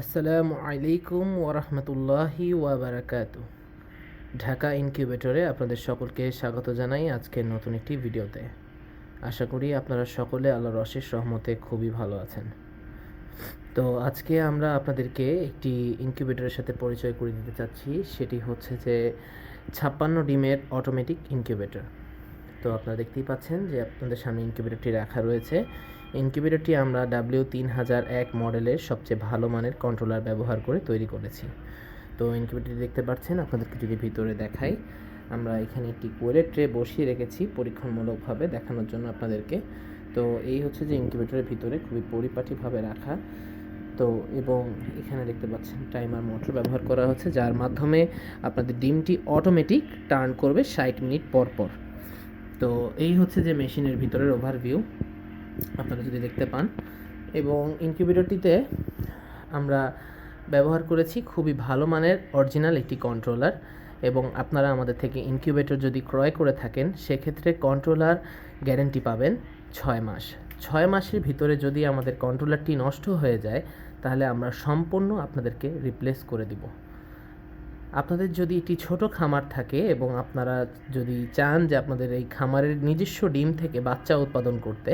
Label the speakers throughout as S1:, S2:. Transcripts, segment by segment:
S1: আসসালামু আলাইকুম ওরহমতুল্লাহি ওয়াবারাকাতু। ঢাকা ইনকিউবেটরে আপনাদের সকলকে স্বাগত জানাই আজকের নতুন একটি ভিডিওতে। আশা করি আপনারা সকলে আল্লাহর অশেষ রহমতে খুবই ভালো আছেন। তো আজকে আমরা আপনাদেরকে একটি ইনকিউবেটরের সাথে পরিচয় করে দিতে চাচ্ছি, সেটি হচ্ছে যে 56 ডিমের অটোমেটিক ইনকিউবেটর। তো আপনারা দেখতেই পাচ্ছেন যে আপনাদের সামনে ইনকিউবেটরটি রাখা রয়েছে। ইনকিউবেটরটি আমরা W3001 মডেলের সবচেয়ে ভালো মানের কন্ট্রোলার ব্যবহার করে তৈরি করেছি। তো ইনকিউবেটরটি দেখতে পাচ্ছেন, আপনাদেরকে যদি ভিতরে দেখাই, আমরা এখানে একটি কোয়েলের ট্রে বসিয়ে রেখেছি পরীক্ষণমূলকভাবে দেখানোর জন্য আপনাদেরকে। তো এই হচ্ছে যে ইনকিউবেটরের ভিতরে খুবই পরিপাটিভাবে রাখা। তো এবং এখানে দেখতে পাচ্ছেন টাইমার মোটর ব্যবহার করা হচ্ছে, যার মাধ্যমে আপনাদের ডিমটি অটোমেটিক টার্ন করবে 60 মিনিট পর পর। তো এই হচ্ছে যে মেশিনের ভিতরের ওভারভিউ আপনারা যদি দেখতে পান। এবং ইনকিউবেটরটিতে আমরা ব্যবহার করেছি খুবই ভালো মানের অরিজিনাল একটি কন্ট্রোলার। এবং আপনারা আমাদের থেকে ইনকিউবেটর যদি ক্রয় করে থাকেন, সেক্ষেত্রে কন্ট্রোলার গ্যারেন্টি পাবেন 6 মাস। 6 মাসের ভিতরে যদি আমাদের কন্ট্রোলারটি নষ্ট হয়ে যায়, তাহলে আমরা সম্পূর্ণ আপনাদেরকে রিপ্লেস করে দিব। আপনাদের যদি একটি ছোট খামার থাকে এবং আপনারা যদি চান যে আপনাদের এই খামারের নিজস্ব ডিম থেকে বাচ্চা উৎপাদন করতে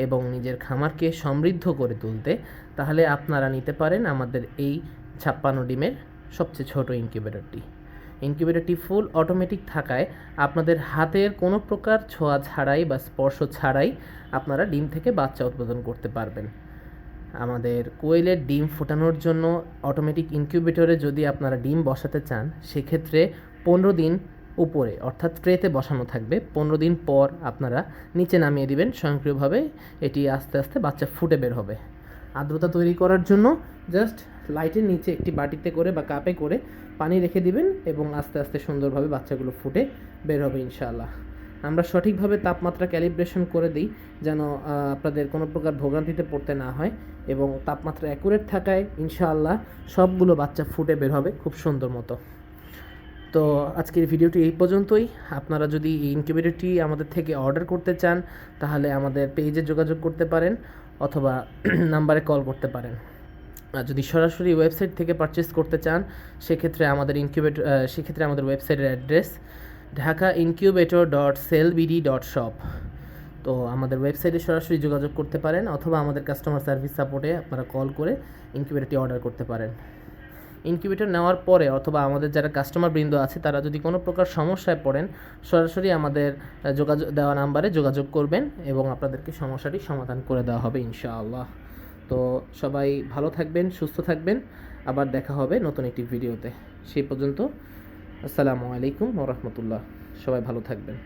S1: এবং নিজের খামারকে সমৃদ্ধ করে তুলতে, তাহলে আপনারা নিতে পারেন আমাদের এই 56 ডিমের সবচেয়ে ছোট ইনকিউবেটরটি। ইনকিউবেটরটি ফুল অটোমেটিক থাকায় আপনাদের হাতের কোনো প্রকার ছোঁয়া ছাড়াই বা স্পর্শ ছাড়াই আপনারা ডিম থেকে বাচ্চা উৎপাদন করতে পারবেন। আমাদের কোয়েলের ডিম ফোটানোর জন্য অটোমেটিক ইনকিউবেটরে যদি আপনারা ডিম বসাতে চান, সেক্ষেত্রে 15 দিন উপরে অর্থাৎ ট্রেতে বসানো থাকবে। 15 দিন পর আপনারা নিচে নামিয়ে দিবেন, স্বয়ংক্রিয়ভাবে এটি আস্তে আস্তে বাচ্চা ফুটে বের হবে। আর্দ্রতা তৈরি করার জন্য জাস্ট লাইটের নিচে একটি বাটিতে করে বা কাপে করে পানি রেখে দিবেন এবং আস্তে আস্তে সুন্দরভাবে বাচ্চাগুলো ফুটে বের হবে ইনশাআল্লাহ। আমরা সঠিকভাবে তাপমাত্রা ক্যালিব্রেশন করে দিই, যেন আপনাদের কোনো প্রকার ভোগান্তিতে পড়তে না হয়। এবং তাপমাত্রা অ্যাকুরেট থাকায় ইনশাআল্লাহ সবগুলো বাচ্চা ফুটে বের হবে খুব সুন্দর মতো। তো আজকের ভিডিওটি এই পর্যন্তই। আপনারা যদি এই ইনকিউবেটরটি আমাদের থেকে অর্ডার করতে চান, তাহলে আমাদের পেজে যোগাযোগ করতে পারেন অথবা নাম্বারে কল করতে পারেন। আর যদি সরাসরি ওয়েবসাইট থেকে পারচেস করতে চান, সেক্ষেত্রে আমাদের ওয়েবসাইটের অ্যাড্রেস dhakaincubator.sellbd.shop। তো আমাদের ওয়েবসাইটে সরাসরি যোগাযোগ করতে পারেন অথবা আমাদের কাস্টমার সার্ভিস সাপোর্টে আপনারা কল করে ইনকিউবেটরটি অর্ডার করতে পারেন। ইনকিউবেটর নেওয়ার পরে অথবা আমাদের যারা কাস্টমার বৃন্দ আছে, তারা যদি কোনো প্রকার সমস্যায় পড়েন, সরাসরি আমাদের যোগাযোগ দেওয়া নাম্বারে যোগাযোগ করবেন এবং আপনাদেরকে সমস্যাটি সমাধান করে দেওয়া হবে ইনশাআল্লাহ। তো সবাই ভালো থাকবেন, সুস্থ থাকবেন। আবার দেখা হবে নতুন একটি ভিডিওতে। সেই পর্যন্ত আসসালামু আলাইকুম ওয়া রাহমাতুল্লাহ। সবাই ভালো থাকবেন।